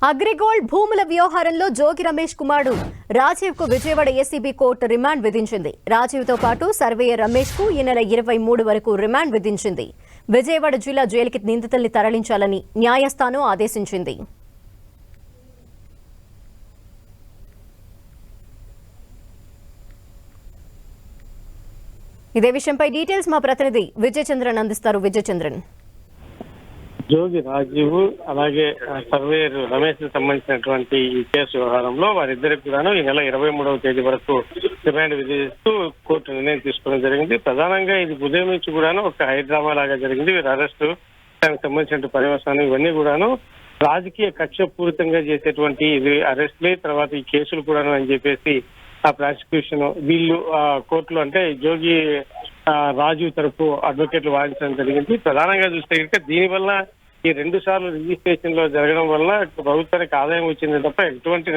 అగ్రిగోల్డ్ భూముల వ్యవహారంలో జోగి రమేష్ కుమారుడు రాజీవ్ కు విజయవాడ ఏసీబీ కోర్టు రిమాండ్ విధించింది. రాజీవ్ తో పాటు సర్వేయర్ రమేష్ కు ఈ నెల 23 వరకు రిమాండ్ విధించింది. విజయవాడ జిల్లా జైలుకి నిందితుల్ని తరలించాలని న్యాయస్థానం ఆదేశించింది. ఇదే విషయంపై డీటెయిల్స్ మా ప్రతినిధి విజయ్ చంద్రన్ అందిస్తారు. విజయ్ చంద్రన్. జోగి రాజీవ్ అలాగే సర్వేయర్ రమేష్ కి సంబంధించినటువంటి ఈ కేసు వ్యవహారంలో వారిద్దరికి కూడాను ఈ నెల 23వ తేదీ వరకు రిమాండ్ విధిస్తూ కోర్టు నిర్ణయం తీసుకోవడం జరిగింది. ప్రధానంగా ఇది ఉదయం నుంచి కూడాను ఒక హైడ్రామా లాగా జరిగింది. వీరి అరెస్టు, దానికి సంబంధించిన పర్యవసానం ఇవన్నీ కూడాను రాజకీయ కక్ష పూరితంగా చేసేటువంటి ఇది అరెస్ట్లే, తర్వాత ఈ కేసులు కూడాను అని చెప్పేసి ఆ ప్రాసిక్యూషన్ వీళ్ళు కోర్టులో అంటే జోగి రాజీవ్ తరఫు అడ్వకేట్లు వాదించడం జరిగింది. ప్రధానంగా చూస్తే కనుక దీనివల్ల ఈ 2 సార్లు రిజిస్ట్రేషన్ లో జరగడం వల్ల ప్రభుత్వానికి ఆదాయం వచ్చింది తప్ప ఎటువంటి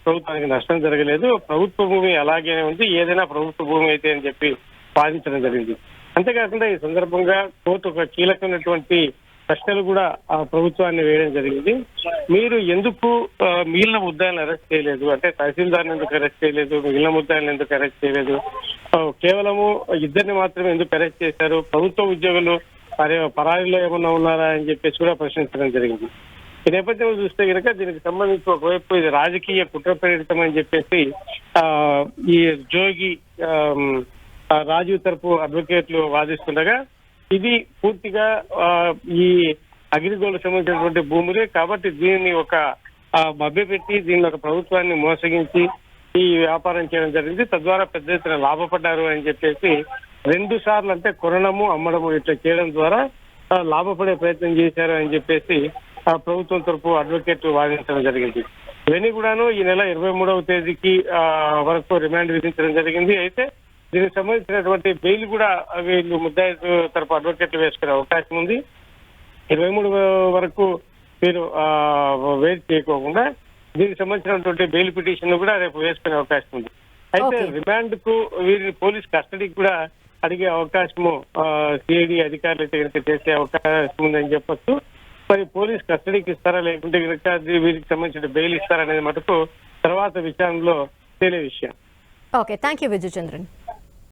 ప్రభుత్వానికి నష్టం జరగలేదు. ప్రభుత్వ భూమి అలాగే ఉంది, ఏదైనా ప్రభుత్వ భూమి అయితే అని చెప్పి వాదించడం జరిగింది. అంతేకాకుండా ఈ సందర్భంగా కోర్టు ఒక కీలకమైనటువంటి ప్రశ్నలు కూడా ఆ ప్రభుత్వాన్ని వేయడం జరిగింది. మీరు ఎందుకు మిగిలిన ముద్దాయిలను అరెస్ట్ చేయలేదు, అంటే తహసీల్దార్ని ఎందుకు అరెస్ట్ చేయలేదు, మిగిలిన ముద్దాయిలను ఎందుకు అరెస్ట్ చేయలేదు, కేవలము ఇద్దరిని మాత్రమే ఎందుకు అరెస్ట్ చేశారు, ప్రభుత్వ ఉద్యోగులు పరారీలో ఏమన్నా ఉన్నారా అని చెప్పేసి కూడా ప్రశ్నించడం జరిగింది. ఈ నేపథ్యంలో చూస్తే కనుక దీనికి సంబంధించి ఒకవైపు ఇది రాజకీయ కుట్ర ప్రేరితం అని చెప్పేసి ఈ జోగి రాజీవ్ తరపు అడ్వకేట్లు వాదిస్తుండగా, ఇది పూర్తిగా ఈ అగ్రిగోల్డ్ సంబంధించినటువంటి భూములే కాబట్టి దీన్ని ఒక మభ్యపెట్టి దీన్ని ఒక ప్రభుత్వాన్ని మోసగించి ఈ వ్యాపారం చేయడం జరిగింది. తద్వారా పెద్ద ఎత్తున లాభపడ్డారు అని చెప్పేసి 2 సార్లు అంటే కొనడము అమ్మడము ఇట్లా చేయడం ద్వారా లాభపడే ప్రయత్నం చేశారు అని చెప్పేసి ప్రభుత్వం తరపు అడ్వకేట్ వాదించడం జరిగింది. ఇవన్నీ కూడాను ఈ నెల 23వ తేదీకి వరకు రిమాండ్ విధించడం జరిగింది. అయితే దీనికి సంబంధించినటువంటి బెయిల్ కూడా వీళ్ళు ముద్దాయి తరపు అడ్వకేట్లు వేసుకునే అవకాశం ఉంది. 23 వరకు వీరు వెయిట్ చేయకోకుండా దీనికి సంబంధించినటువంటి బెయిల్ పిటిషన్ కూడా రేపు వేసుకునే అవకాశం ఉంది. అయితే రిమాండ్ కు వీరిని పోలీస్ కస్టడీకి కూడా అడిగే అవకాశము సిఐడి అధికారులు అయితే కనుక చేసే అవకాశం ఉందని చెప్పొచ్చు. మరి పోలీస్ కస్టడీకి ఇస్తారా లేకుంటే కనుక వీరికి సంబంధించిన బెయిల్ ఇస్తారనేది మటుకు తర్వాత విచారణలో తేలే విషయం. Okay, thank you Vijay Chandran.